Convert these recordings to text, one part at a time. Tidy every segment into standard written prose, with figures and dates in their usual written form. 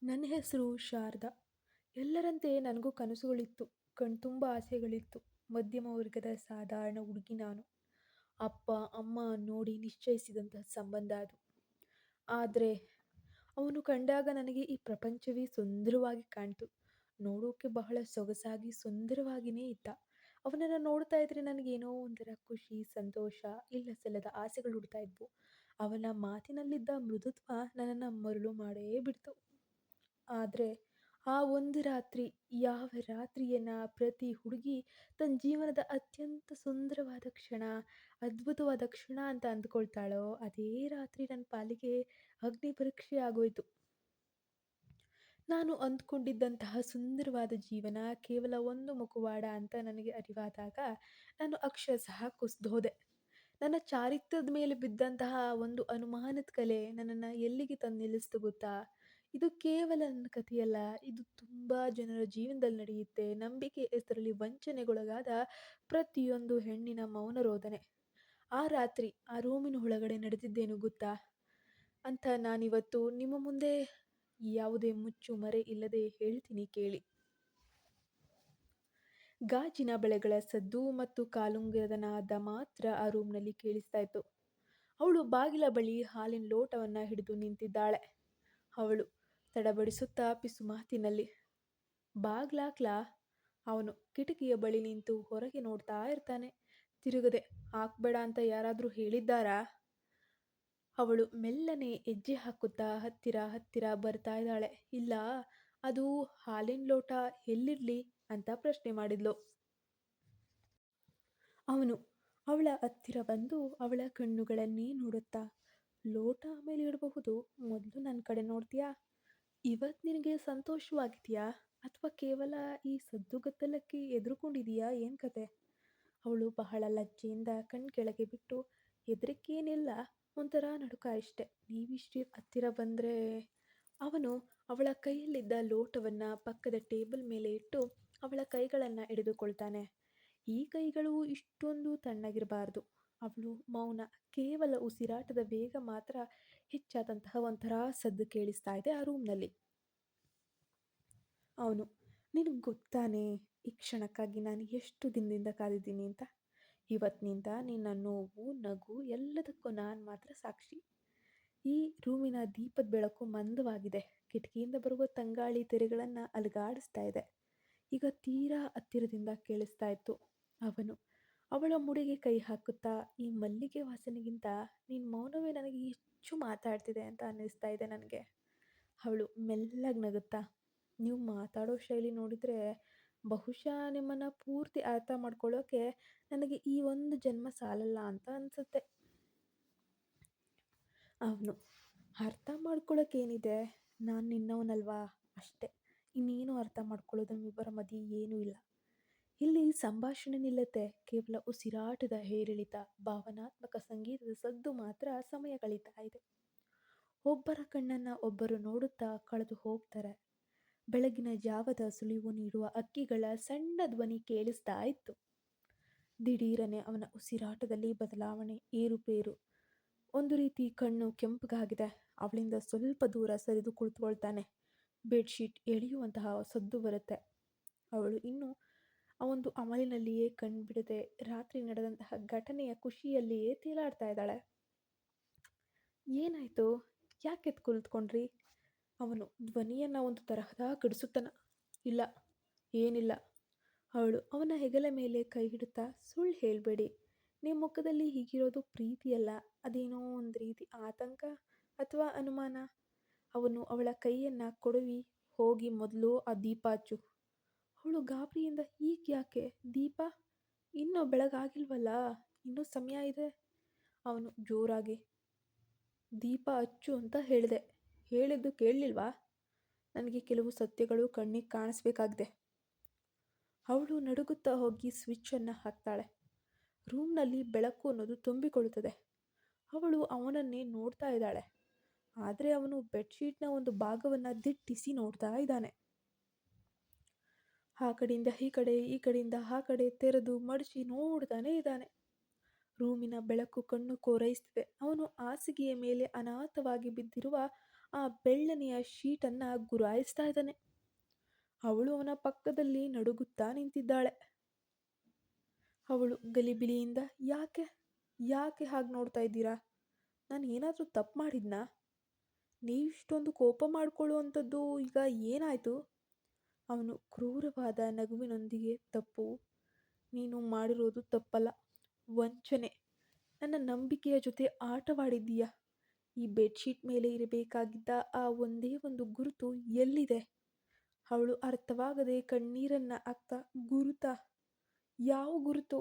ನನ್ನ ಹೆಸರು ಶಾರದಾ. ಎಲ್ಲರಂತೆ ನನಗೂ ಕನಸುಗಳಿತ್ತು. ಕಣ್ತುಂಬ ಆಸೆಗಳಿತ್ತು. ಮಧ್ಯಮ ವರ್ಗದ ಸಾಧಾರಣ ಹುಡುಗಿ ನಾನು. ಅಪ್ಪ, ಅಮ್ಮ ನೋಡಿ ನಿಶ್ಚಯಿಸಿದಂತಹ ಸಂಬಂಧ ಅದು. ಆದರೆ ಅವನು ಕಂಡಾಗ ನನಗೆ ಈ ಪ್ರಪಂಚವೇ ಸುಂದರವಾಗಿ ಕಾಣ್ತು. ನೋಡೋಕೆ ಬಹಳ ಸೊಗಸಾಗಿ ಸುಂದರವಾಗಿಯೇ ಇದ್ದ. ಅವನನ್ನು ನೋಡ್ತಾ ಇದ್ರೆ ನನಗೇನೋ ಒಂಥರ ಖುಷಿ, ಸಂತೋಷ, ಇಲ್ಲಸಲ್ಲದ ಆಸೆಗಳು ಹುಡ್ತಾ ಇದ್ವು. ಅವನ ಮಾತಿನಲ್ಲಿದ್ದ ಮೃದುತ್ವ ನನ್ನನ್ನು ಮರುಳು ಮಾಡೇ ಬಿಡ್ತು. ಆದರೆ ಆ ಒಂದು ರಾತ್ರಿ, ಯಾವ ರಾತ್ರಿಯನ್ನ ಪ್ರತಿ ಹುಡುಗಿ ತನ್ನ ಜೀವನದ ಅತ್ಯಂತ ಸುಂದರವಾದ ಕ್ಷಣ, ಅದ್ಭುತವಾದ ಕ್ಷಣ ಅಂತ ಅಂದ್ಕೊಳ್ತಾಳೋ, ಅದೇ ರಾತ್ರಿ ನನ್ನ ಪಾಲಿಗೆ ಅಗ್ನಿ ಪರೀಕ್ಷೆ ಆಗೋಯ್ತು. ನಾನು ಅಂದ್ಕೊಂಡಿದ್ದಂತಹ ಸುಂದರವಾದ ಜೀವನ ಕೇವಲ ಒಂದು ಮುಖವಾಡ ಅಂತ ನನಗೆ ಅರಿವಾದಾಗ ನಾನು ಅಕ್ಷರಶಃ ಕುಸಿದೋದೆ. ನನ್ನ ಚಾರಿತ್ರ್ಯದ ಮೇಲೆ ಬಿದ್ದಂತಹ ಒಂದು ಅನುಮಾನದ ಕಲೆ ನನ್ನನ್ನು ಎಲ್ಲಿಗೆ ತಂದು ನಿಲ್ಲಿಸ್ತು ಗೊತ್ತಾ? ಇದು ಕೇವಲ ನನ್ನ ಕಥೆಯಲ್ಲ, ಇದು ತುಂಬ ಜನರ ಜೀವನದಲ್ಲಿ ನಡೆಯುತ್ತೆ. ನಂಬಿಕೆ ಹೆಸರಲ್ಲಿ ವಂಚನೆಗೊಳಗಾದ ಪ್ರತಿಯೊಂದು ಹೆಣ್ಣಿನ ಮೌನ ರೋದನೆ. ಆ ರಾತ್ರಿ ಆ ರೂಮಿನ ಒಳಗಡೆ ನಡೆದಿದ್ದೇನು ಗೊತ್ತಾ ಅಂತ ನಾನಿವತ್ತು ನಿಮ್ಮ ಮುಂದೆ ಯಾವುದೇ ಮುಚ್ಚು ಮರೆ ಇಲ್ಲದೆ ಹೇಳ್ತೀನಿ ಕೇಳಿ. ಗಾಜಿನ ಬಳೆಗಳ ಸದ್ದು ಮತ್ತು ಕಾಲುಂಗುರದ ನಾದ ಮಾತ್ರ ಆ ರೂಮ್ನಲ್ಲಿ ಕೇಳಿಸ್ತಾ ಇತ್ತು. ಅವಳು ಬಾಗಿಲ ಬಳಿ ಹಾಲಿನ ಲೋಟವನ್ನು ಹಿಡಿದು ನಿಂತಿದ್ದಾಳೆ. ಅವಳು ತಡಬಡಿಸುತ್ತಾ ಪಿಸು ಮಾತಿನಲ್ಲಿ, ಬಾಗ್ಲಾಕ್ಲಾ? ಅವನು ಕಿಟಕಿಯ ಬಳಿ ನಿಂತು ಹೊರಗೆ ನೋಡ್ತಾ ಇರ್ತಾನೆ. ತಿರುಗದೆ, ಹಾಕ್ಬೇಡ ಅಂತ ಯಾರಾದರೂ ಹೇಳಿದ್ದಾರಾ? ಅವಳು ಮೆಲ್ಲನೆ ಹೆಜ್ಜೆ ಹಾಕುತ್ತಾ ಹತ್ತಿರ ಹತ್ತಿರ ಬರ್ತಾ ಇದ್ದಾಳೆ. ಇಲ್ಲ, ಅದು ಹಾಲಿನ ಲೋಟ ಎಲ್ಲಿರ್ಲಿ ಅಂತ ಪ್ರಶ್ನೆ ಮಾಡಿದ್ಲು. ಅವನು ಅವಳ ಹತ್ತಿರ ಬಂದು ಅವಳ ಕಣ್ಣುಗಳನ್ನೇ ನೋಡುತ್ತಾ, ಲೋಟ ಆಮೇಲೆ ಇಡಬಹುದು, ಮೊದಲು ನನ್ನ ಕಡೆ ನೋಡ್ತೀಯಾ? ಇವತ್ತು ನಿನಗೆ ಸಂತೋಷವಾಗಿದೆಯಾ ಅಥವಾ ಕೇವಲ ಈ ಸದ್ದುಗದ್ದಲಕ್ಕೆ ಎದುರುಕೊಂಡಿದೀಯಾ? ಏನು ಕತೆ? ಅವಳು ಬಹಳ ಲಜ್ಜೆಯಿಂದ ಕಣ್ ಕೆಳಗೆ ಬಿಟ್ಟು, ಹೆದರಿಕೇನಿಲ್ಲ, ಒಂಥರ ನಡುಕ ಅಷ್ಟೆ. ನೀವಿಷ್ಟು ಹತ್ತಿರ ಬಂದರೆ. ಅವನು ಅವಳ ಕೈಯಲ್ಲಿದ್ದ ಲೋಟವನ್ನು ಪಕ್ಕದ ಟೇಬಲ್ ಮೇಲೆ ಇಟ್ಟು ಅವಳ ಕೈಗಳನ್ನು ಹಿಡಿದುಕೊಳ್ತಾನೆ. ಈ ಕೈಗಳು ಇಷ್ಟೊಂದು ತಣ್ಣಗಿರಬಾರ್ದು. ಅವಳು ಮೌನ. ಕೇವಲ ಉಸಿರಾಟದ ವೇಗ ಮಾತ್ರ ಹೆಚ್ಚಾದಂತಹ ಒಂಥರ ಸದ್ದು ಕೇಳಿಸ್ತಾ ಇದೆ ಆ ರೂಮ್ನಲ್ಲಿ. ಅವನು, ನಿನಗೆ ಗೊತ್ತಾನೆ ಈ ಕ್ಷಣಕ್ಕಾಗಿ ನಾನು ಎಷ್ಟು ದಿನದಿಂದ ಕಾದಿದ್ದೀನಿ ಅಂತ. ಇವತ್ತಿನಿಂದ ನಿನ್ನ ನೋವು, ನಗು ಎಲ್ಲದಕ್ಕೂ ನಾನು ಮಾತ್ರ ಸಾಕ್ಷಿ. ಈ ರೂಮಿನ ದೀಪದ ಬೆಳಕು ಮಂದವಾಗಿದೆ. ಕಿಟಕಿಯಿಂದ ಬರುವ ತಂಗಾಳಿ ತೆರೆಗಳನ್ನು ಅಲುಗಾಡಿಸ್ತಾ ಇದೆ. ಈಗ ತೀರಾ ಹತ್ತಿರದಿಂದ ಕೇಳಿಸ್ತಾ ಇತ್ತು. ಅವನು ಅವಳ ಮುಡಿಗೆ ಕೈ ಹಾಕುತ್ತಾ, ಈ ಮಲ್ಲಿಗೆ ವಾಸನೆಗಿಂತ ನಿನ್ನ ಮೌನವೇ ನನಗೆ ಹೆಚ್ಚು ಮಾತಾಡ್ತಿದೆ ಅಂತ ಅನ್ನಿಸ್ತಾ ಇದೆ ನನಗೆ. ಅವಳು ಮೆಲ್ಲಗೆ ನಗುತ್ತಾ, ನೀವು ಮಾತಾಡೋ ಶೈಲಿ ನೋಡಿದರೆ ಬಹುಶಃ ನಿಮ್ಮನ್ನು ಪೂರ್ತಿ ಅರ್ಥ ಮಾಡ್ಕೊಳ್ಳೋಕೆ ನನಗೆ ಈ ಒಂದು ಜನ್ಮ ಸಾಲಲ್ಲ ಅಂತ ಅನಿಸುತ್ತೆ. ಅವನು, ಅರ್ಥ ಮಾಡ್ಕೊಳ್ಳೋಕ್ಕೇನಿದೆ, ನಾನು ನಿನ್ನವನಲ್ವಾ ಅಷ್ಟೆ. ಇನ್ನೇನು ಅರ್ಥ ಮಾಡ್ಕೊಳ್ಳೋದು ನಮ್ಮಿಬ್ಬರ ಮಧ್ಯೆ ಏನೂ ಇಲ್ಲ. ಇಲ್ಲಿ ಸಂಭಾಷಣೆ ನಿಲ್ಲುತ್ತೆ, ಕೇವಲ ಉಸಿರಾಟದ ಏರಿಳಿತ, ಭಾವನಾತ್ಮಕ ಸಂಗೀತದ ಸದ್ದು ಮಾತ್ರ ಸಮಯ ಕಳೀತಾ ಇದೆ. ಒಬ್ಬರ ಕಣ್ಣನ್ನು ಒಬ್ಬರು ನೋಡುತ್ತಾ ಕಳೆದು ಹೋಗ್ತಾರೆ. ಬೆಳಗಿನ ಜಾವದ ಸುಳಿವು ನೀಡುವ ಹಕ್ಕಿಗಳ ಸಣ್ಣ ಧ್ವನಿ ಕೇಳಿಸ್ತಾ ಇತ್ತು. ದಿಢೀರನೆ ಅವನ ಉಸಿರಾಟದಲ್ಲಿ ಬದಲಾವಣೆ, ಏರುಪೇರು. ಒಂದು ರೀತಿ ಕಣ್ಣು ಕೆಂಪಗಾಗಿದೆ. ಅವಳಿಂದ ಸ್ವಲ್ಪ ದೂರ ಸರಿದು ಕುಳಿತುಕೊಳ್ತಾನೆ. ಬೆಡ್ಶೀಟ್ ಎಳೆಯುವಂತಹ ಸದ್ದು ಬರುತ್ತೆ. ಅವಳು ಇನ್ನೂ ಆ ಒಂದು ಅಮಲಿನಲ್ಲಿಯೇ ಕಣ್ಬಿಡದೆ ರಾತ್ರಿ ನಡೆದಂತಹ ಘಟನೆಯ ಖುಷಿಯಲ್ಲಿಯೇ ತೇಲಾಡ್ತಾ ಇದ್ದಾಳೆ. ಏನಾಯ್ತು? ಯಾಕೆ ಎದ್ದು ಕುಳಿತುಕೊಂಡ್ರಿ? ಅವನು ಧ್ವನಿಯನ್ನು ಒಂದು ತರಹದ ಗಡಿಸುತನ. ಇಲ್ಲ, ಏನಿಲ್ಲ. ಅವಳು ಅವನ ಹೆಗಲ ಮೇಲೆ ಕೈ ಹಿಡುತ್ತಾ, ಸುಳ್ಳು ಹೇಳಬೇಡಿ, ನಿಮ್ಮ ಮುಖದಲ್ಲಿ ಹೀಗಿರೋದು ಪ್ರೀತಿಯಲ್ಲ, ಅದೇನೋ ಒಂದು ರೀತಿ ಆತಂಕ ಅಥವಾ ಅನುಮಾನ. ಅವನು ಅವಳ ಕೈಯನ್ನು ಕೊಡವಿ, ಹೋಗಿ ಮೊದಲು ಆ ದೀಪ ಹಚ್ಚು. ಅವಳು ಗಾಬರಿಯಿಂದ, ಈಗ ಯಾಕೆ ದೀಪ? ಇನ್ನೂ ಬೆಳಗಾಗಿಲ್ವಲ್ಲ, ಇನ್ನೂ ಸಮಯ ಇದೆ. ಅವನು ಜೋರಾಗಿ, ದೀಪ ಹಚ್ಚು ಅಂತ ಹೇಳಿದೆ, ಹೇಳಿದ್ದು ಕೇಳಲಿಲ್ವಾ? ನನಗೆ ಕೆಲವು ಸತ್ಯಗಳು ಕಣ್ಣಿಗೆ ಕಾಣಿಸ್ಬೇಕಾಗಿದೆ. ಅವಳು ನಡುಗುತ್ತಾ ಹೋಗಿ ಸ್ವಿಚ್ಚನ್ನು ಹಾಕ್ತಾಳೆ. ರೂಮ್ನಲ್ಲಿ ಬೆಳಕು ಅನ್ನೋದು ತುಂಬಿಕೊಳ್ಳುತ್ತದೆ. ಅವಳು ಅವನನ್ನೇ ನೋಡ್ತಾ ಇದ್ದಾಳೆ. ಆದರೆ ಅವನು ಬೆಡ್ಶೀಟ್ನ ಒಂದು ಭಾಗವನ್ನು ದಿಟ್ಟಿಸಿ ನೋಡ್ತಾ ಇದ್ದಾನೆ. ಆ ಕಡೆಯಿಂದ ಈ ಕಡೆ, ಈ ಕಡೆಯಿಂದ ಆ ಕಡೆ ತೆರೆದು ಮಡಚಿ ನೋಡ್ತಾನೆ ಇದ್ದಾನೆ. ರೂಮಿನ ಬೆಳಕು ಕಣ್ಣು ಕೋರೈಸ್ತಿದೆ. ಅವನು ಹಾಸಿಗೆಯ ಮೇಲೆ ಅನಾಥವಾಗಿ ಬಿದ್ದಿರುವ ಆ ಬೆಳ್ಳನೆಯ ಶೀಟನ್ನು ಗುರಾಯಿಸ್ತಾ ಇದ್ದಾನೆ. ಅವಳು ಅವನ ಪಕ್ಕದಲ್ಲಿ ನಡುಗುತ್ತಾ ನಿಂತಿದ್ದಾಳೆ. ಅವಳು ಗಲಿಬಿಲಿಯಿಂದ, ಯಾಕೆ ಯಾಕೆ ಹಾಗೆ ನೋಡ್ತಾ ಇದ್ದೀರಾ? ನಾನು ಏನಾದರೂ ತಪ್ಪು ಮಾಡಿದ್ನಾ? ನೀವಿಷ್ಟೊಂದು ಕೋಪ ಮಾಡಿಕೊಳ್ಳುವಂಥದ್ದು ಈಗ ಏನಾಯಿತು? ಅವನು ಕ್ರೂರವಾದ ನಗುವಿನೊಂದಿಗೆ, ತಪ್ಪು ನೀನು ಮಾಡಿರೋದು ತಪ್ಪಲ್ಲ, ವಂಚನೆ. ನನ್ನ ನಂಬಿಕೆಯ ಜೊತೆ ಆಟವಾಡಿದ್ದೀಯ. ಈ ಬೆಡ್ಶೀಟ್ ಮೇಲೆ ಇರಬೇಕಾಗಿದ್ದ ಆ ಒಂದೇ ಒಂದು ಗುರುತು ಎಲ್ಲಿದೆ? ಅವಳು ಅರ್ಥವಾಗದೆ ಕಣ್ಣೀರನ್ನು ಹಾಕ್ತಾ, ಗುರುತ? ಯಾವ ಗುರುತು?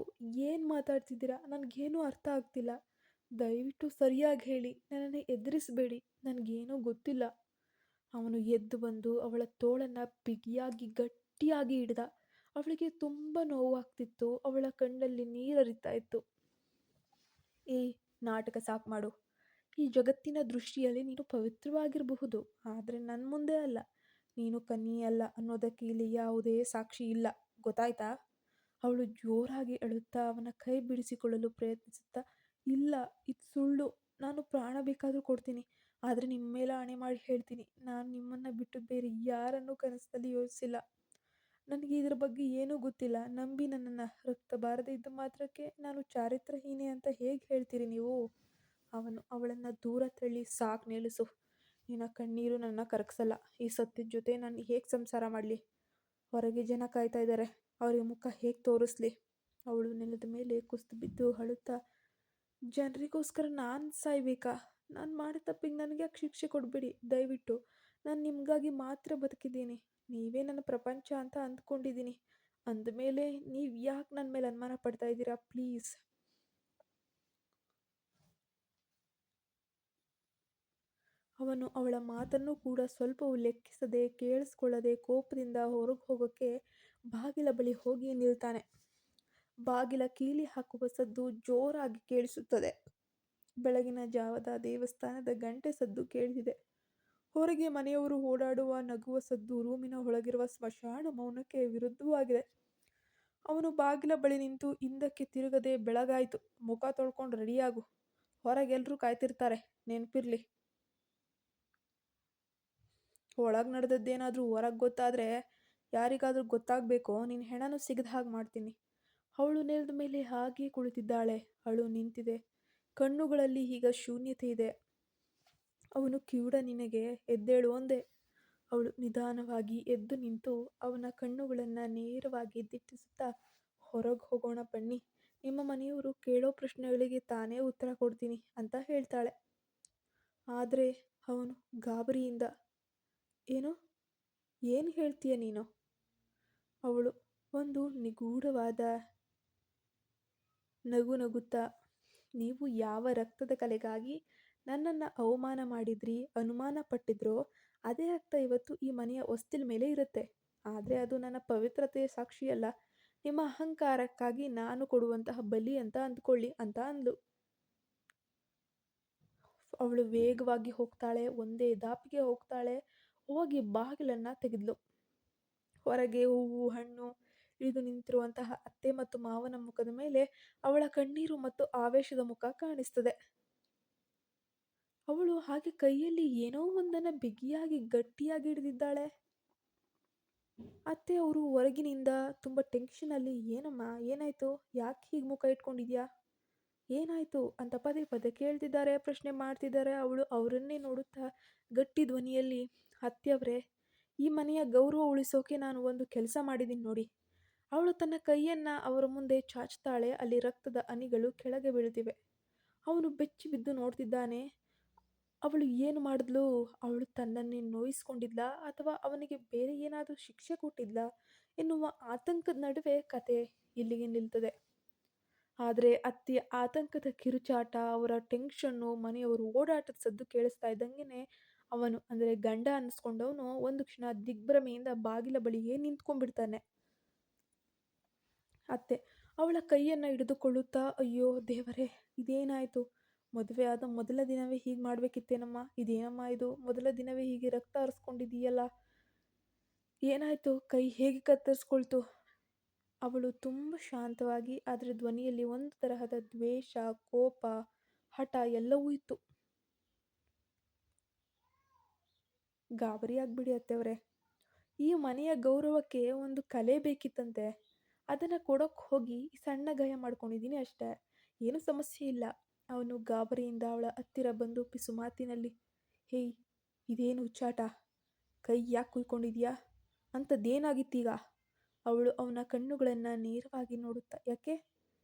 ಏನು ಮಾತಾಡ್ತಿದ್ದೀರಾ? ನನಗೇನೂ ಅರ್ಥ ಆಗ್ತಿಲ್ಲ. ದಯವಿಟ್ಟು ಸರಿಯಾಗಿ ಹೇಳಿ, ನನ್ನನ್ನು ಎದುರಿಸಬೇಡಿ, ನನಗೇನೂ ಗೊತ್ತಿಲ್ಲ. ಅವನು ಎದ್ದು ಬಂದು ಅವಳ ತೋಳನ್ನು ಬಿಗಿಯಾಗಿ ಗಟ್ಟಿಯಾಗಿ ಹಿಡಿದ. ಅವಳಿಗೆ ತುಂಬ ನೋವಾಗ್ತಿತ್ತು. ಅವಳ ಕಣ್ಣಲ್ಲಿ ನೀರರಿತಾ ಇತ್ತು. ಏಯ್, ನಾಟಕ ಸಾಕು ಮಾಡು. ಈ ಜಗತ್ತಿನ ದೃಷ್ಟಿಯಲ್ಲಿ ನೀನು ಪವಿತ್ರವಾಗಿರಬಹುದು, ಆದರೆ ನನ್ನ ಮುಂದೆ ಅಲ್ಲ. ನೀನು ಕನ್ಯೆಯಲ್ಲ ಅನ್ನೋದಕ್ಕೆ ಇಲ್ಲಿ ಯಾವುದೇ ಸಾಕ್ಷಿ ಇಲ್ಲ, ಗೊತ್ತಾಯ್ತಾ? ಅವಳು ಜೋರಾಗಿ ಅಳುತ್ತಾ ಅವನ ಕೈ ಬಿಡಿಸಿಕೊಳ್ಳಲು ಪ್ರಯತ್ನಿಸುತ್ತಾ, ಇಲ್ಲ, ಇದು ಸುಳ್ಳು. ನಾನು ಪ್ರಾಣ ಬೇಕಾದರೂ ಕೊಡ್ತೀನಿ, ಆದರೆ ನಿಮ್ಮ ಮೇಲೆ ಆಣೆ ಮಾಡಿ ಹೇಳ್ತೀನಿ, ನಾನು ನಿಮ್ಮನ್ನು ಬಿಟ್ಟು ಬೇರೆ ಯಾರನ್ನೂ ಕನಸಿನಲ್ಲಿ ಯೋಚಿಸಿಲ್ಲ. ನನಗೆ ಇದರ ಬಗ್ಗೆ ಏನೂ ಗೊತ್ತಿಲ್ಲ. ನಂಬಿ ನನ್ನನ್ನು. ರಕ್ತ ಬಾರದೇ ಇದ್ದ ಮಾತ್ರಕ್ಕೆ ನಾನು ಚಾರಿತ್ರಹೀನೆ ಅಂತ ಹೇಗೆ ಹೇಳ್ತೀರಿ ನೀವು? ಅವನು ಅವಳನ್ನು ದೂರ ತಳ್ಳಿ, ಸಾಕು ನಿಲ್ಲಿಸು. ನಿನ್ನ ಕಣ್ಣೀರು ನನ್ನ ಕರಗಿಸಲ್ಲ. ಈ ಸತ್ಯದ ಜೊತೆ ನಾನು ಹೇಗೆ ಸಂಸಾರ ಮಾಡಲಿ? ಹೊರಗೆ ಜನ ಕಾಯ್ತಾ ಇದ್ದಾರೆ, ಅವರಿಗೆ ಮುಖ ಹೇಗೆ ತೋರಿಸ್ಲಿ? ಅವಳು ನೆಲದ ಮೇಲೆ ಕುಸಿದು ಬಿದ್ದು ಅಳುತ್ತಾ, ಜನರಿಗೋಸ್ಕರ ನಾನು ಸಾಯ್ಬೇಕಾ? ನಾನು ಮಾಡಿದ ತಪ್ಪಿಗೆ ನನಗೆ ಯಾಕೆ ಶಿಕ್ಷೆ ಕೊಡಬೇಡಿ, ದಯವಿಟ್ಟು. ನಾನು ನಿಮಗಾಗಿ ಮಾತ್ರ ಬದುಕಿದ್ದೀನಿ. ನೀವೇ ನನ್ನ ಪ್ರಪಂಚ ಅಂತ ಅಂದ್ಕೊಂಡಿದ್ದೀನಿ. ಅಂದಮೇಲೆ ನೀವು ಯಾಕೆ ನನ್ನ ಮೇಲೆ ಅನುಮಾನ ಪಡ್ತಾ ಇದ್ದೀರಾ? ಪ್ಲೀಸ್. ಅವನು ಅವಳ ಮಾತನ್ನು ಕೂಡ ಸ್ವಲ್ಪವೂ ಲೆಕ್ಕಿಸದೆ, ಕೇಳಿಸ್ಕೊಳ್ಳದೆ ಕೋಪದಿಂದ ಹೊರಗೆ ಹೋಗೋಕ್ಕೆ ಬಾಗಿಲ ಬಳಿ ಹೋಗಿ ನಿಲ್ತಾನೆ. ಬಾಗಿಲ ಕೀಲಿ ಹಾಕುವ ಸದ್ದು ಜೋರಾಗಿ ಕೇಳಿಸುತ್ತದೆ. ಬೆಳಗಿನ ಜಾವದ ದೇವಸ್ಥಾನದ ಗಂಟೆ ಸದ್ದು ಕೇಳಿಸಿದೆ. ಹೊರಗೆ ಮನೆಯವರು ಓಡಾಡುವ, ನಗುವ ಸದ್ದು ರೂಮಿನ ಒಳಗಿರುವ ಸ್ಮಶಾನ ಮೌನಕ್ಕೆ ವಿರುದ್ಧವಾಗಿದೆ. ಅವನು ಬಾಗಿಲ ಬಳಿ ನಿಂತು ಹಿಂದಕ್ಕೆ ತಿರುಗದೆ, ಬೆಳಗಾಯಿತು, ಮುಖ ತೊಳ್ಕೊಂಡು ರೆಡಿಯಾಗು, ಹೊರಗೆಲ್ಲರೂ ಕಾಯ್ತಿರ್ತಾರೆ, ನೆನಪಿರ್ಲಿ. ಒಳಗೆ ನಡೆದದ್ದೇನಾದರೂ ಹೊರಗೆ ಗೊತ್ತಾದರೆ ಯಾರಿಗಾದರೂ ಗೊತ್ತಾಗಬೇಕೋ, ನಿನ್ನ ಹೆಣನೂ ಸಿಗದ ಹಾಗೆ ಮಾಡ್ತೀನಿ. ಅವಳು ನೆಲದ ಮೇಲೆ ಹಾಗೆ ಕುಳಿತಿದ್ದಾಳೆ. ಅಳು ನಿಂತಿದೆ. ಕಣ್ಣುಗಳಲ್ಲಿ ಈಗ ಶೂನ್ಯತೆ ಇದೆ. ಅವನು ಕಿವುಡ ನಿನಗೆ, ಎದ್ದೇಳು ಅಂದೆ. ಅವಳು ನಿಧಾನವಾಗಿ ಎದ್ದು ನಿಂತು ಅವನ ಕಣ್ಣುಗಳನ್ನು ನೇರವಾಗಿ ದಿಟ್ಟಿಸುತ್ತಾ, ಹೊರಗೆ ಹೋಗೋಣ ಬನ್ನಿ, ನಿಮ್ಮ ಮನೆಯವರು ಕೇಳೋ ಪ್ರಶ್ನೆಗಳಿಗೆ ತಾನೇ ಉತ್ತರ ಕೊಡ್ತೀನಿ ಅಂತ ಹೇಳ್ತಾಳೆ. ಆದರೆ ಅವನು ಗಾಬರಿಯಿಂದ, ಏನು ಏನು ಹೇಳ್ತೀಯ ನೀನು? ಅವಳು ಒಂದು ನಿಗೂಢವಾದ ನಗು ನಗುತ್ತಾ, ನೀವು ಯಾವ ರಕ್ತದ ಕಲೆಗಾಗಿ ನನ್ನನ್ನು ಅವಮಾನ ಮಾಡಿದ್ರಿ, ಅನುಮಾನ ಪಟ್ಟಿದ್ರೋ ಅದೇ ರಕ್ತ ಇವತ್ತು ಈ ಮನೆಯ ಹೊಸ್ತಿಲ ಮೇಲೆ ಇರುತ್ತೆ. ಆದರೆ ಅದು ನನ್ನ ಪವಿತ್ರತೆಯ ಸಾಕ್ಷಿಯಲ್ಲ, ನಿಮ್ಮ ಅಹಂಕಾರಕ್ಕಾಗಿ ನಾನು ಕೊಡುವಂತಹ ಬಲಿ ಅಂತ ಅಂದ್ಕೊಳ್ಳಿ ಅಂತ ಅಂದ್ಲು. ಅವಳು ವೇಗವಾಗಿ ಹೋಗ್ತಾಳೆ, ಒಂದೇ ದಾಪಿಗೆ ಹೋಗ್ತಾಳೆ, ಹೋಗಿ ಬಾಗಿಲನ್ನು ತೆಗೆದ್ಲು. ಹೊರಗೆ ಹೂವು ಹಣ್ಣು ಇಳಿದು ನಿಂತಿರುವಂತಹ ಅತ್ತೆ ಮತ್ತು ಮಾವನ ಮುಖದ ಮೇಲೆ ಅವಳ ಕಣ್ಣೀರು ಮತ್ತು ಆವೇಶದ ಮುಖ ಕಾಣಿಸ್ತದೆ. ಅವಳು ಹಾಗೆ ಕೈಯಲ್ಲಿ ಏನೋ ಒಂದನ್ನು ಬಿಗಿಯಾಗಿ ಗಟ್ಟಿಯಾಗಿ ಹಿಡಿದಿದ್ದಾಳೆ. ಅತ್ತೆ ಅವರು ಹೊರಗಿನಿಂದ ತುಂಬ ಟೆನ್ಷನಲ್ಲಿ, ಏನಮ್ಮ ಏನಾಯ್ತು, ಯಾಕೆ ಹೀಗೆ ಮುಖ ಇಟ್ಕೊಂಡಿದ್ಯಾ, ಏನಾಯ್ತು ಅಂತ ಪದೇ ಪದೇ ಕೇಳ್ತಿದ್ದಾರೆ, ಪ್ರಶ್ನೆ ಮಾಡ್ತಿದ್ದಾರೆ. ಅವಳು ಅವರನ್ನೇ ನೋಡುತ್ತಾ ಗಟ್ಟಿ ಧ್ವನಿಯಲ್ಲಿ, ಅತ್ತೆಯವರೇ, ಈ ಮನೆಯ ಗೌರವ ಉಳಿಸೋಕೆ ನಾನು ಒಂದು ಕೆಲಸ ಮಾಡಿದ್ದೀನಿ ನೋಡಿ. ಅವಳು ತನ್ನ ಕೈಯನ್ನು ಅವರ ಮುಂದೆ ಚಾಚ್ತಾಳೆ. ಅಲ್ಲಿ ರಕ್ತದ ಹನಿಗಳು ಕೆಳಗೆ ಬೀಳುತ್ತಿವೆ. ಅವನು ಬೆಚ್ಚಿ ಬಿದ್ದು ನೋಡ್ತಿದ್ದಾನೆ. ಅವಳು ಏನು ಮಾಡಿದ್ಲು? ಅವಳು ತನ್ನನ್ನೇ ನೋಯಿಸ್ಕೊಂಡಿದ್ಲ ಅಥವಾ ಅವನಿಗೆ ಬೇರೆ ಏನಾದರೂ ಶಿಕ್ಷೆ ಕೊಟ್ಟಿದ್ಲ ಎನ್ನುವ ಆತಂಕದ ನಡುವೆ ಕತೆ ಇಲ್ಲಿಗೆ ನಿಲ್ತದೆ. ಆದರೆ ಅತ್ತೆಯ ಆತಂಕದ ಕಿರುಚಾಟ, ಅವರ ಟೆನ್ಷನ್ನು, ಮನೆಯವರು ಓಡಾಟದ ಸದ್ದು ಕೇಳಿಸ್ತಾ ಇದ್ದಂಗೆ ಅವನು, ಅಂದರೆ ಗಂಡ ಅನ್ನಿಸ್ಕೊಂಡವನು, ಒಂದು ಕ್ಷಣ ದಿಗ್ಭ್ರಮೆಯಿಂದ ಬಾಗಿಲ ಬಳಿಯೇ ನಿಂತ್ಕೊಂಡ್ಬಿಡ್ತಾನೆ. ಅತ್ತೆ ಅವಳ ಕೈಯನ್ನು ಹಿಡಿದುಕೊಳ್ಳುತ್ತಾ, ಅಯ್ಯೋ ದೇವರೇ, ಇದೇನಾಯಿತು? ಮದುವೆ ಆದ ಮೊದಲ ದಿನವೇ ಹೀಗೆ ಮಾಡಬೇಕಿತ್ತೇನಮ್ಮ? ಇದೇನಮ್ಮ ಇದು? ಮೊದಲ ದಿನವೇ ಹೀಗೆ ರಕ್ತ ಹರಿಸ್ಕೊಂಡಿದ್ದೀಯಲ್ಲ, ಏನಾಯಿತು? ಕೈ ಹೇಗೆ ಕತ್ತರಿಸ್ಕೊಳ್ತು? ಅವಳು ತುಂಬ ಶಾಂತವಾಗಿ, ಆದರೆ ಧ್ವನಿಯಲ್ಲಿ ಒಂದು ತರಹದ ದ್ವೇಷ, ಕೋಪ, ಹಠ ಎಲ್ಲವೂ ಇತ್ತು. ಗಾಬರಿ ಆಗ್ಬಿಡಿ ಅತ್ತೆಯವರೇ. ಈ ಮನೆಯ ಗೌರವಕ್ಕೆ ಒಂದು ಕಲೆ ಬೇಕಿತ್ತಂತೆ. ಅದನ್ನು ಕೊಡೋಕ್ಕೆ ಹೋಗಿ ಈ ಸಣ್ಣ ಗಾಯ ಮಾಡ್ಕೊಂಡಿದ್ದೀನಿ ಅಷ್ಟೇ. ಏನೂ ಸಮಸ್ಯೆ ಇಲ್ಲ. ಅವನು ಗಾಬರಿಯಿಂದ ಅವಳ ಹತ್ತಿರ ಬಂದು ಪಿಸು ಮಾತಿನಲ್ಲಿ, ಹೇಯ್, ಇದೇನು ಹುಚ್ಚಾಟ? ಕೈ ಯಾಕೆ ಕುಯ್ಕೊಂಡಿದ್ಯಾ? ಅಂಥದ್ದೇನಾಗಿತ್ತೀಗ? ಅವಳು ಅವನ ಕಣ್ಣುಗಳನ್ನು ನೇರವಾಗಿ ನೋಡುತ್ತಾ, ಯಾಕೆ?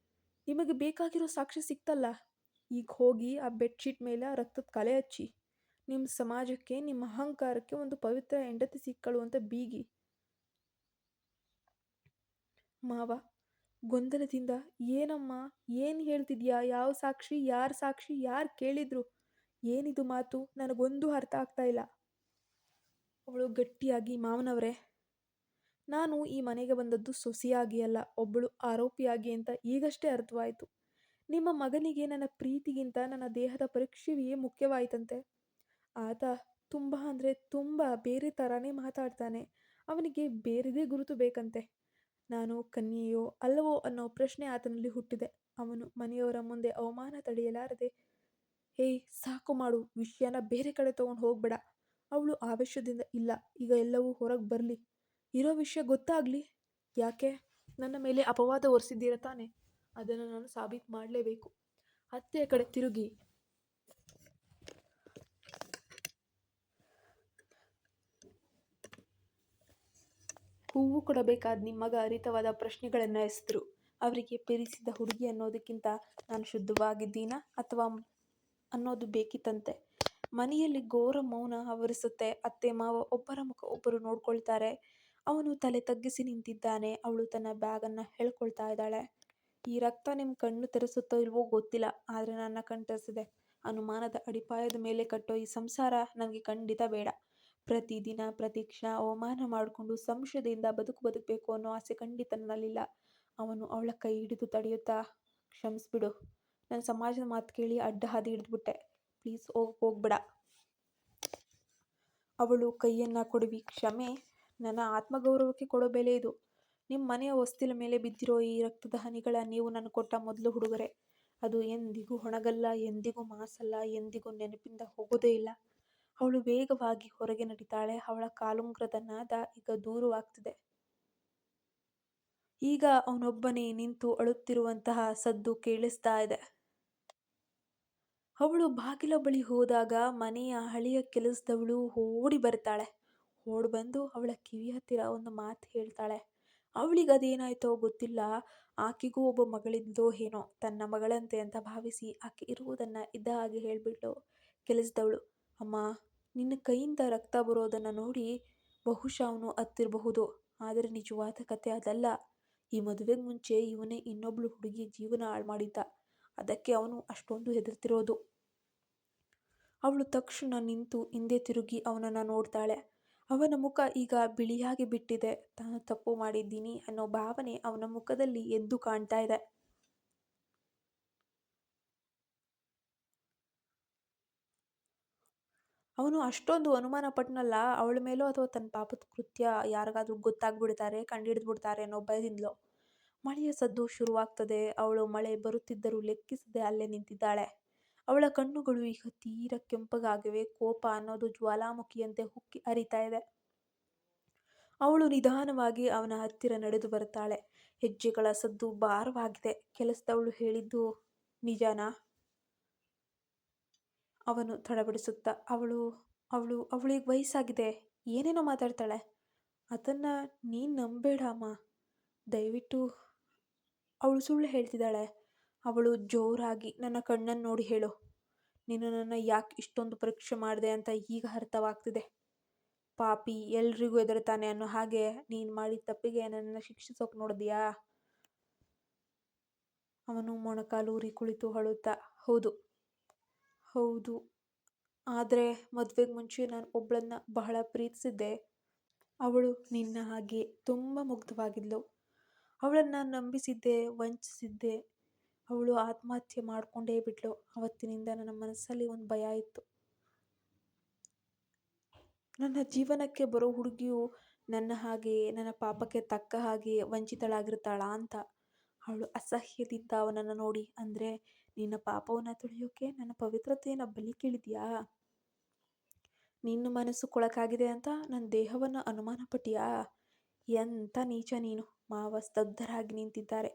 ನಿಮಗೆ ಬೇಕಾಗಿರೋ ಸಾಕ್ಷಿ ಸಿಕ್ತಲ್ಲ. ಈಗ ಹೋಗಿ ಆ ಬೆಡ್ಶೀಟ್ ಮೇಲೆ ಆ ರಕ್ತದ ಕಲೆ ಹಚ್ಚಿ. ನಿಮ್ಮ ಸಮಾಜಕ್ಕೆ, ನಿಮ್ಮ ಅಹಂಕಾರಕ್ಕೆ ಒಂದು ಪವಿತ್ರ ಹೆಂಡತಿ ಸಿಕ್ಕಳು ಅಂತ ಬೀಗಿ. ಮಾವ ಗೊಂದಲದಿಂದ, ಏನಮ್ಮ, ಏನು ಹೇಳ್ತಿದ್ಯಾ? ಯಾವ ಸಾಕ್ಷಿ? ಯಾರು ಸಾಕ್ಷಿ? ಯಾರು ಕೇಳಿದ್ರು? ಏನಿದು ಮಾತು? ನನಗೊಂದು ಅರ್ಥ ಆಗ್ತಾ ಇಲ್ಲ. ಅವಳು ಗಟ್ಟಿಯಾಗಿ, ಮಾವನವರೇ, ನಾನು ಈ ಮನೆಗೆ ಬಂದದ್ದು ಸೊಸೆಯಾಗಿ ಅಲ್ಲ, ಒಬ್ಬಳು ಆರೋಪಿಯಾಗಿ ಅಂತ ಈಗಷ್ಟೇ ಅರ್ಥವಾಯಿತು. ನಿಮ್ಮ ಮಗನಿಗೆ ನನ್ನ ಪ್ರೀತಿಗಿಂತ ನನ್ನ ದೇಹದ ಪರೀಕ್ಷೆಯೇ ಮುಖ್ಯವಾಯಿತಂತೆ. ಆತ ತುಂಬ ಅಂದರೆ ತುಂಬ ಬೇರೆ ಥರನೇ ಮಾತಾಡ್ತಾನೆ. ಅವನಿಗೆ ಬೇರೆದೇ ಗುರುತು ಬೇಕಂತೆ. ನಾನು ಕನ್ಯೆಯೋ ಅಲ್ಲವೋ ಅನ್ನೋ ಪ್ರಶ್ನೆ ಆತನಲ್ಲಿ ಹುಟ್ಟಿದೆ. ಅವನು ಮನೆಯವರ ಮುಂದೆ ಅವಮಾನ ತಡೆಯಲಾರದೆ, ಹೇಯ್, ಸಾಕು ಮಾಡು, ವಿಷಯನ ಬೇರೆ ಕಡೆ ತೊಗೊಂಡು ಹೋಗ್ಬೇಡ. ಅವಳು ಆವೇಶದಿಂದ, ಇಲ್ಲ, ಈಗ ಎಲ್ಲವೂ ಹೊರಗೆ ಬರಲಿ, ಇರೋ ವಿಷಯ ಗೊತ್ತಾಗಲಿ. ಯಾಕೆ? ನನ್ನ ಮೇಲೆ ಅಪವಾದ ಹೊರಿಸಿದ್ದೀರ ತಾನೆ? ಅದನ್ನು ನಾನು ಸಾಬೀತು ಮಾಡಲೇಬೇಕು. ಅತ್ತೆಯ ಕಡೆ ತಿರುಗಿ, ಹೂವು ಕೊಡಬೇಕಾದ ನಿಮ್ಮ ಮಗ ಅರಿತವಾದ ಪ್ರಶ್ನೆಗಳನ್ನು ಎಸೆದ್ರು. ಅವರಿಗೆ ಪ್ರೀತಿಸಿದ ಹುಡುಗಿ ಅನ್ನೋದಕ್ಕಿಂತ ನಾನು ಶುದ್ಧವಾಗಿದ್ದೀನಾ ಅಥವಾ ಅನ್ನೋದು ಬೇಕಿತ್ತಂತೆ. ಮನೆಯಲ್ಲಿ ಘೋರ ಮೌನ ಆವರಿಸುತ್ತೆ. ಅತ್ತೆ ಮಾವ ಒಬ್ಬರ ಮುಖ ಒಬ್ಬರು ನೋಡ್ಕೊಳ್ತಾರೆ. ಅವನು ತಲೆ ತಗ್ಗಿಸಿ ನಿಂತಿದ್ದಾನೆ. ಅವಳು ತನ್ನ ಬ್ಯಾಗನ್ನು ಹೇಳ್ಕೊಳ್ತಾ ಇದ್ದಾಳೆ. ಈ ರಕ್ತ ನಿಮ್ಮ ಕಣ್ಣು ತೆರೆಸುತ್ತೋ ಇಲ್ವೋ ಗೊತ್ತಿಲ್ಲ, ಆದರೆ ನನ್ನ ಕಣ್ಣು ತೆರೆಸಿದೆ. ಅನುಮಾನದ ಅಡಿಪಾಯದ ಮೇಲೆ ಕಟ್ಟೋ ಈ ಸಂಸಾರ ನನಗೆ ಖಂಡಿತ ಬೇಡ. ಪ್ರತಿದಿನ ಪ್ರತಿ ಕ್ಷಣ ಅವಮಾನ ಮಾಡಿಕೊಂಡು ಸಂಶಯದಿಂದ ಬದುಕಬೇಕು ಅನ್ನೋ ಆಸೆ ಖಂಡಿತ ನನ್ನಲ್ಲಿಲ್ಲ. ಅವನು ಅವಳ ಕೈ ಹಿಡಿದು ತಡೆಯುತ್ತಾ, ಕ್ಷಮಿಸ್ಬಿಡು, ನನ್ನ ಸಮಾಜದ ಮಾತು ಕೇಳಿ ಅಡ್ಡ ಹಾದಿ ಹಿಡಿದ್ಬಿಟ್ಟೆ, ಪ್ಲೀಸ್ ಹೋಗ್ಬೇಡ. ಅವಳು ಕೈಯನ್ನು ಕೊಡವಿ, ಕ್ಷಮೆ ನನ್ನ ಆತ್ಮಗೌರವಕ್ಕೆ ಕೊಡೋ ಬೆಲೆ ಇದು. ನಿಮ್ಮ ಮನೆಯ ಹೊಸ್ತಿಲ ಮೇಲೆ ಬಿದ್ದಿರೋ ಈ ರಕ್ತದ ಹನಿಗಳ ನೀವು ನನಗೆ ಕೊಟ್ಟ ಮೊದಲು ಉಡುಗೊರೆ. ಅದು ಎಂದಿಗೂ ಒಣಗಲ್ಲ, ಎಂದಿಗೂ ಮಾಸಲ್ಲ, ಎಂದಿಗೂ ನೆನಪಿಂದ ಹೋಗೋದೇ ಇಲ್ಲ. ಅವಳು ವೇಗವಾಗಿ ಹೊರಗೆ ನಡೀತಾಳೆ. ಅವಳ ಕಾಲುಂಗುರದ ನಾದ ಈಗ ದೂರವಾಗ್ತಿದೆ. ಈಗ ಅವನೊಬ್ಬನೇ ನಿಂತು ಅಳುತ್ತಿರುವಂತಹ ಸದ್ದು ಕೇಳಿಸ್ತಾ ಇದೆ. ಅವಳು ಬಾಗಿಲ ಬಳಿ ಹೋದಾಗ ಮನೆಯ ಹಳೆಯ ಕೆಲಸದವಳು ಓಡಿ ಬರ್ತಾಳೆ. ಓಡಿ ಬಂದು ಅವಳ ಕಿವಿ ಹತ್ತಿರ ಒಂದು ಮಾತು ಹೇಳ್ತಾಳೆ. ಅವಳಿಗೆ ಅದೇನಾಯ್ತೋ ಗೊತ್ತಿಲ್ಲ, ಆಕೆಗೂ ಒಬ್ಬ ಮಗಳಿದ್ದೋ ಏನೋ, ತನ್ನ ಮಗಳಂತೆ ಅಂತ ಭಾವಿಸಿ ಆಕೆ ಇರುವುದನ್ನು ಇದ್ದ ಹಾಗೆ ಹೇಳಿಬಿಟ್ಲು. ಕೆಲಸದವಳು, ಅಮ್ಮ, ನಿನ್ನ ಕೈಯಿಂದ ರಕ್ತ ಬರೋದನ್ನು ನೋಡಿ ಬಹುಶಃ ಅವನು ಹತ್ತಿರಬಹುದು, ಆದರೆ ನಿಜವಾದ ಕತೆ ಅದಲ್ಲ. ಈ ಮದುವೆಗೆ ಮುಂಚೆ ಇವನೇ ಇನ್ನೊಬ್ಳು ಹುಡುಗಿ ಜೀವನ ಹಾಳು ಮಾಡಿದ್ದ, ಅದಕ್ಕೆ ಅವನು ಅಷ್ಟೊಂದು ಹೆದರ್ತಿರೋದು. ಅವಳು ತಕ್ಷಣ ನಿಂತು ಹಿಂದೆ ತಿರುಗಿ ಅವನನ್ನು ನೋಡ್ತಾಳೆ. ಅವನ ಮುಖ ಈಗ ಬಿಳಿಯಾಗಿ ಬಿಟ್ಟಿದೆ. ತಾನು ತಪ್ಪು ಮಾಡಿದ್ದೀನಿ ಅನ್ನೋ ಭಾವನೆ ಅವನ ಮುಖದಲ್ಲಿ ಎದ್ದು ಕಾಣ್ತಾ ಇದೆ. ಅವನು ಅಷ್ಟೊಂದು ಅನುಮಾನ ಪಟ್ಟನಲ್ಲ ಅವಳ ಮೇಲೋ ಅಥವಾ ತನ್ನ ಪಾಪದ ಕೃತ್ಯ ಯಾರಿಗಾದ್ರೂ ಗೊತ್ತಾಗ್ಬಿಡ್ತಾರೆ, ಕಂಡುಹಿಡಿದ್ಬಿಡ್ತಾರೆ ಅನ್ನೋ ಭಯದಿಂದಲೋ. ಮಳೆಯ ಸದ್ದು ಶುರುವಾಗ್ತದೆ. ಅವಳು ಮಳೆ ಬರುತ್ತಿದ್ದರೂ ಲೆಕ್ಕಿಸದೆ ಅಲ್ಲೇ ನಿಂತಿದ್ದಾಳೆ. ಅವಳ ಕಣ್ಣುಗಳು ಈಗ ತೀರ ಕೆಂಪಗಾಗಿವೆ. ಕೋಪ ಅನ್ನೋದು ಜ್ವಾಲಾಮುಖಿಯಂತೆ ಉಕ್ಕಿ ಹರಿತಾ ಇದೆ. ಅವಳು ನಿಧಾನವಾಗಿ ಅವನ ಹತ್ತಿರ ನಡೆದು ಬರ್ತಾಳೆ. ಹೆಜ್ಜೆಗಳ ಸದ್ದು ಭಾರವಾಗಿದೆ. ಕೆಲಸದವಳು ಹೇಳಿದ್ದು ನಿಜನಾ? ಅವನು ತಡಬಡಿಸುತ್ತಾ, ಅವಳಿಗೆ ವಯಸ್ಸಾಗಿದೆ, ಏನೇನೋ ಮಾತಾಡ್ತಾಳೆ. ಅದನ್ನು ನೀನು ನಂಬೇಡ ಅಮ್ಮ, ದಯವಿಟ್ಟು. ಅವಳು ಸುಳ್ಳು ಹೇಳ್ತಿದ್ದಾಳೆ. ಅವಳು ಜೋರಾಗಿ, ನನ್ನ ಕಣ್ಣನ್ನು ನೋಡಿ ಹೇಳು, ನೀನು ನನ್ನ ಯಾಕೆ ಇಷ್ಟೊಂದು ಪರೀಕ್ಷೆ ಮಾಡಿದೆ ಅಂತ ಈಗ ಅರ್ಥವಾಗ್ತಿದೆ. ಪಾಪಿ ಎಲ್ರಿಗೂ ಹೆದರ್ತಾನೆ ಅನ್ನೋ ಹಾಗೆ ನೀನು ಮಾಡಿದ ತಪ್ಪಿಗೆ ನನ್ನನ್ನು ಶಿಕ್ಷಿಸೋಕೆ ನೋಡಿದ್ಯಾ? ಅವನು ಮೊಣಕಾಲೂರಿ ಕುಳಿತು ಅಳುತ್ತಾ, ಹೌದು ಹೌದು, ಆದರೆ ಮದುವೆಗೆ ಮುಂಚೆ ನಾನು ಒಬ್ಬಳನ್ನ ಬಹಳ ಪ್ರೀತಿಸಿದ್ದೆ. ಅವಳು ನಿನ್ನ ಹಾಗೆ ತುಂಬ ಮುಗ್ಧವಾಗಿದ್ಲು. ಅವಳನ್ನು ನಂಬಿಸಿದ್ದೆ, ವಂಚಿಸಿದ್ದೆ. ಅವಳು ಆತ್ಮಹತ್ಯೆ ಮಾಡಿಕೊಂಡೇ ಬಿಟ್ಲು. ಅವತ್ತಿನಿಂದ ನನ್ನ ಮನಸ್ಸಲ್ಲಿ ಒಂದು ಭಯ ಇತ್ತು. ನನ್ನ ಜೀವನಕ್ಕೆ ಬರೋ ಹುಡುಗಿಯು ನನ್ನ ಹಾಗೆ, ನನ್ನ ಪಾಪಕ್ಕೆ ತಕ್ಕ ಹಾಗೆ ವಂಚಿತಳಾಗಿರ್ತಾಳಾ ಅಂತ. ಅವಳು ಅಸಹ್ಯದಿಂದ ಅವನನ್ನು ನೋಡಿ, ಅಂದರೆ ನಿನ್ನ ಪಾಪವನ್ನು ತುಳಿಯೋಕೆ ನನ್ನ ಪವಿತ್ರತೆಯನ್ನು ಬಲಿ ಕೇಳಿದ್ಯಾ? ನಿನ್ನ ಮನಸ್ಸು ಕೊಳಕಾಗಿದೆ ಅಂತ ನನ್ನ ದೇಹವನ್ನು ಅನುಮಾನ ಪಟ್ಟಿಯಾ? ಎಂಥ ನೀಚ ನೀನು! ಮಾವ ಸ್ತಬ್ಧರಾಗಿ ನಿಂತಿದ್ದಾರೆ.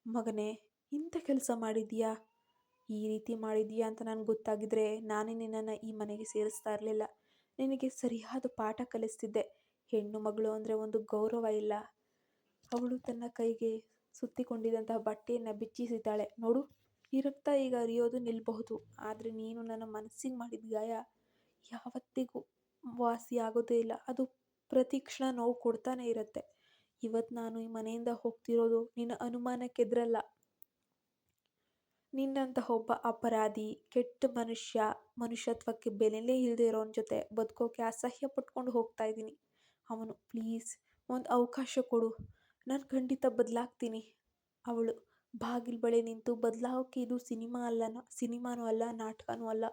ಮಗನೇ, ಇಂಥ ಕೆಲಸ ಮಾಡಿದೀಯಾ? ಈ ರೀತಿ ಮಾಡಿದೀಯಾ ಅಂತ ನನಗೆ ಗೊತ್ತಾಗಿದ್ರೆ ನಾನೇ ನಿನ್ನನ್ನು ಈ ಮನೆಗೆ ಸೇರಿಸ್ತಾ ಇರಲಿಲ್ಲ. ನಿನಗೆ ಸರಿಯಾದ ಪಾಠ ಕಲಿಸ್ತಿದ್ದೆ. ಹೆಣ್ಣು ಮಗಳು ಅಂದರೆ ಒಂದು ಗೌರವ ಇಲ್ಲ. ಅವಳು ತನ್ನ ಕೈಗೆ ಸುತ್ತಿಕೊಂಡಿದ್ದಂತಹ ಬಟ್ಟೆಯನ್ನು ಬಿಚ್ಚಿಸಿದ್ದಾಳೆ. ನೋಡು, ಈ ರಕ್ತ ಈಗ ಹರಿಯೋದು ನಿಲ್ಲಬಹುದು, ಆದರೆ ನೀನು ನನ್ನ ಮನಸ್ಸಿಗೆ ಮಾಡಿದ ಗಾಯ ಯಾವತ್ತಿಗೂ ವಾಸಿಯಾಗೋದೇ ಇಲ್ಲ. ಅದು ಪ್ರತಿ ಕ್ಷಣ ನೋವು ಕೊಡ್ತಾನೆ ಇರುತ್ತೆ. ಇವತ್ತು ನಾನು ಈ ಮನೆಯಿಂದ ಹೋಗ್ತಿರೋದು ನಿನ್ನ ಅನುಮಾನಕ್ಕೆದ್ರಲ್ಲ. ನಿನ್ನಂತಹ ಒಬ್ಬ ಅಪರಾಧಿ, ಕೆಟ್ಟ ಮನುಷ್ಯ, ಮನುಷ್ಯತ್ವಕ್ಕೆ ಬೆಲೆನೇ ಇಲ್ಲದೆ ಇರೋನ ಜೊತೆ ಬದುಕೋಕೆ ಅಸಹ್ಯ ಪಟ್ಕೊಂಡು ಹೋಗ್ತಾ ಇದ್ದೀನಿ. ಅವನು, ಪ್ಲೀಸ್ ಒಂದು ಅವಕಾಶ ಕೊಡು, ನಾನು ಖಂಡಿತ ಬದಲಾಗ್ತೀನಿ. ಅವಳು ಬಾಗಿಲು ಬಳಿ ನಿಂತು, ಬದಲಾಗೋಕ್ಕೆ ಇದು ಸಿನಿಮಾನೂ ಅಲ್ಲ, ನಾಟಕನೂ ಅಲ್ಲ.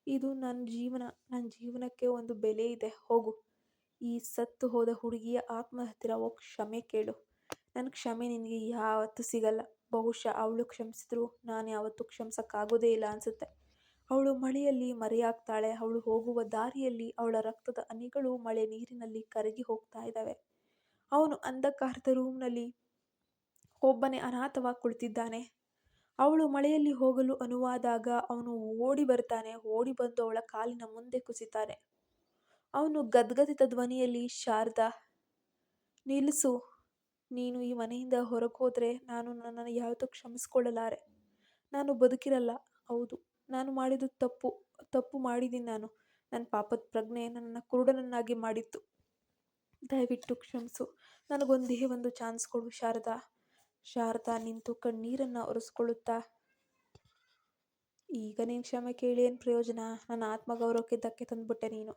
ಇದು ನನ್ನ ಜೀವನ. ನನ್ನ ಜೀವನಕ್ಕೆ ಒಂದು ಬೆಲೆ ಇದೆ. ಹೋಗು, ಈ ಸತ್ತು ಹೋದ ಹುಡುಗಿಯ ಆತ್ಮ ಹತ್ತಿರ ಹೋಗಿ ಕ್ಷಮೆ ಕೇಳು. ನನ್ನ ಕ್ಷಮೆ ನಿನಗೆ ಯಾವತ್ತೂ ಸಿಗಲ್ಲ. ಬಹುಶಃ ಅವಳು ಕ್ಷಮಿಸಿದ್ರು ನಾನು ಯಾವತ್ತೂ ಕ್ಷಮಿಸೋಕ್ಕಾಗೋದೇ ಇಲ್ಲ ಅನಿಸುತ್ತೆ. ಅವಳು ಮಳೆಯಲ್ಲಿ ಮರೆಯಾಗ್ತಾಳೆ. ಅವಳು ಹೋಗುವ ದಾರಿಯಲ್ಲಿ ಅವಳ ರಕ್ತದ ಹನಿಗಳು ಮಳೆ ನೀರಿನಲ್ಲಿ ಕರಗಿ ಹೋಗ್ತಾ ಇದ್ದಾವೆ. ಅವನು ಅಂಧಕಾರದ ರೂಮ್ನಲ್ಲಿ ಒಬ್ಬನೇ ಅನಾಥವಾಗಿ ಕುಳಿತಿದ್ದಾನೆ. ಅವಳು ಮಳೆಯಲ್ಲಿ ಹೋಗಲು ಅನುವಾದಾಗ ಅವನು ಓಡಿ ಬರ್ತಾನೆ. ಓಡಿ ಬಂದು ಅವಳ ಕಾಲಿನ ಮುಂದೆ ಕುಸಿತಾನೆ. ಅವನು ಗದ್ಗದಿತ ಧ್ವನಿಯಲ್ಲಿ, ಶಾರದಾ, ನಿಲ್ಲಿಸು. ನೀನು ಈ ಮನೆಯಿಂದ ಹೊರಗೆ ಹೋದರೆ ನಾನು ನನ್ನನ್ನು ಯಾವತ್ತೂ ಕ್ಷಮಿಸ್ಕೊಳ್ಳಲಾರೆ. ನಾನು ಬದುಕಿರಲ್ಲ. ಹೌದು, ನಾನು ಮಾಡಿದ್ದು ತಪ್ಪು ಮಾಡಿದ್ದೀನಿ. ನನ್ನ ಪಾಪದ ಪ್ರಜ್ಞೆ ನನ್ನನ್ನು ಕುರುಡನನ್ನಾಗಿ ಮಾಡಿತ್ತು. ದಯವಿಟ್ಟು ಕ್ಷಮಿಸು. ನನಗೊಂದೇ ಒಂದು ಚಾನ್ಸ್ ಕೊಡು ಶಾರದಾ. ಶಾರದಾ ನಿಂತು ಕಣ್ಣೀರನ್ನು ಒರೆಸ್ಕೊಳ್ಳುತ್ತಾ, ಈಗ ನೀನು ಕ್ಷಮೆ ಕೇಳಿ ಏನು ಪ್ರಯೋಜನ? ನನ್ನ ಆತ್ಮಗೌರವಕ್ಕೆ ಧಕ್ಕೆ ತಂದುಬಿಟ್ಟೆ ನೀನು.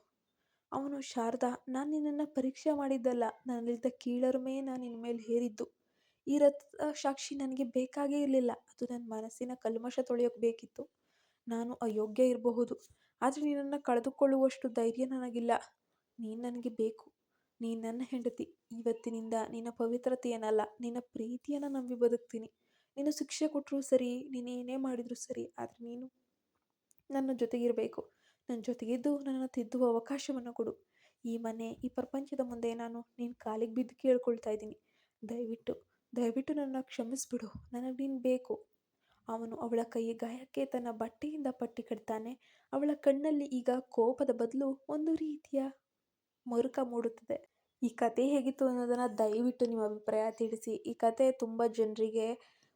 ಅವನು, ಶಾರದಾ, ನಾನು ನಿನ್ನನ್ನು ಪರೀಕ್ಷೆ ಮಾಡಿದ್ದಲ್ಲ. ನನ್ನಲ್ಲಿದ್ದ ಕೀಳರಿಮೆ ನಾನು ನಿನ್ನ ಮೇಲೆ ಹೇರಿದ್ದು. ಈ ರಕ್ತ ಸಾಕ್ಷಿ ನನಗೆ ಬೇಕಾಗೇ ಇರಲಿಲ್ಲ. ಅದು ನನ್ನ ಮನಸ್ಸಿನ ಕಲ್ಮಶ ತೊಳೆಯೋಕೆ ಬೇಕಿತ್ತು. ನಾನು ಅಯೋಗ್ಯ ಇರಬಹುದು, ಆದರೆ ನಿನ್ನನ್ನು ಕಳೆದುಕೊಳ್ಳುವಷ್ಟು ಧೈರ್ಯ ನನಗಿಲ್ಲ. ನೀನು ನನಗೆ ಬೇಕು. ನೀನು ನನ್ನ ಹೆಂಡತಿ. ಇವತ್ತಿನಿಂದ ನಿನ್ನ ಪವಿತ್ರತೆಯನ್ನಲ್ಲ, ನಿನ್ನ ಪ್ರೀತಿಯನ್ನು ನಂಬಿ ಬದುಕ್ತೀನಿ. ನೀನು ಶಿಕ್ಷೆ ಕೊಟ್ಟರೂ ಸರಿ, ನೀನು ಏನೇ ಮಾಡಿದರೂ ಸರಿ, ಆದರೆ ನೀನು ನನ್ನ ಜೊತೆಗಿರಬೇಕು. ನನ್ನ ಜೊತೆಗಿದ್ದು ನನ್ನನ್ನು ತಿದ್ದುವ ಅವಕಾಶವನ್ನು ಕೊಡು. ಈ ಮನೆ, ಈ ಪ್ರಪಂಚದ ಮುಂದೆ ನಾನು ನಿನ್ನ ಕಾಲಿಗೆ ಬಿದ್ದು ಕೇಳ್ಕೊಳ್ತಾ ಇದ್ದೀನಿ. ದಯವಿಟ್ಟು ನನ್ನ ಕ್ಷಮಿಸ್ಬಿಡು. ನನಗೆ ನೀನು ಬೇಕು. ಅವನು ಅವಳ ಕೈ ಗಾಯಕ್ಕೆ ತನ್ನ ಬಟ್ಟೆಯಿಂದ ಪಟ್ಟಿ ಕಟ್ತಾನೆ. ಅವಳ ಕಣ್ಣಲ್ಲಿ ಈಗ ಕೋಪದ ಬದಲು ಒಂದು ರೀತಿಯ ಮರುಕ ಮೂಡುತ್ತದೆ. ಈ ಕತೆ ಹೇಗಿತ್ತು ಅನ್ನೋದನ್ನು ದಯವಿಟ್ಟು ನಿಮ್ಮ ಅಭಿಪ್ರಾಯ ತಿಳಿಸಿ. ಈ ಕತೆ ತುಂಬ ಜನರಿಗೆ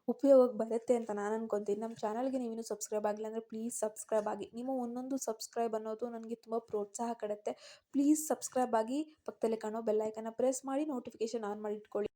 ಉಪಯೋಗಕ್ಕೆ ಬರುತ್ತೆ ಅಂತ ನಾನು ಅನ್ಕೊತೀನಿ. ನಮ್ಮ ಚಾನಲ್ಗೆ ನೀವಿನ್ನೂ ಸಬ್ಸ್ಕ್ರೈಬ್ ಆಗಿಲ್ಲ ಅಂದರೆ ಪ್ಲೀಸ್ ಸಬ್ಸ್ಕ್ರೈಬ್ ಆಗಿ. ನಿಮ್ಮ ಒಂದೊಂದು ಸಬ್ಸ್ಕ್ರೈಬ್ ಅನ್ನೋದು ನನಗೆ ತುಂಬ ಪ್ರೋತ್ಸಾಹ ಕೊಡುತ್ತೆ. ಪ್ಲೀಸ್ ಸಬ್ಸ್ಕ್ರೈಬ್ ಆಗಿ. ಪಕ್ಕದಲ್ಲಿ ಕಾಣೋ ಬೆಲ್ ಐಕನ್ನ ಪ್ರೆಸ್ ಮಾಡಿ ನೋಟಿಫಿಕೇಷನ್ ಆನ್ ಮಾಡಿ ಇಟ್ಕೊಳ್ಳಿ.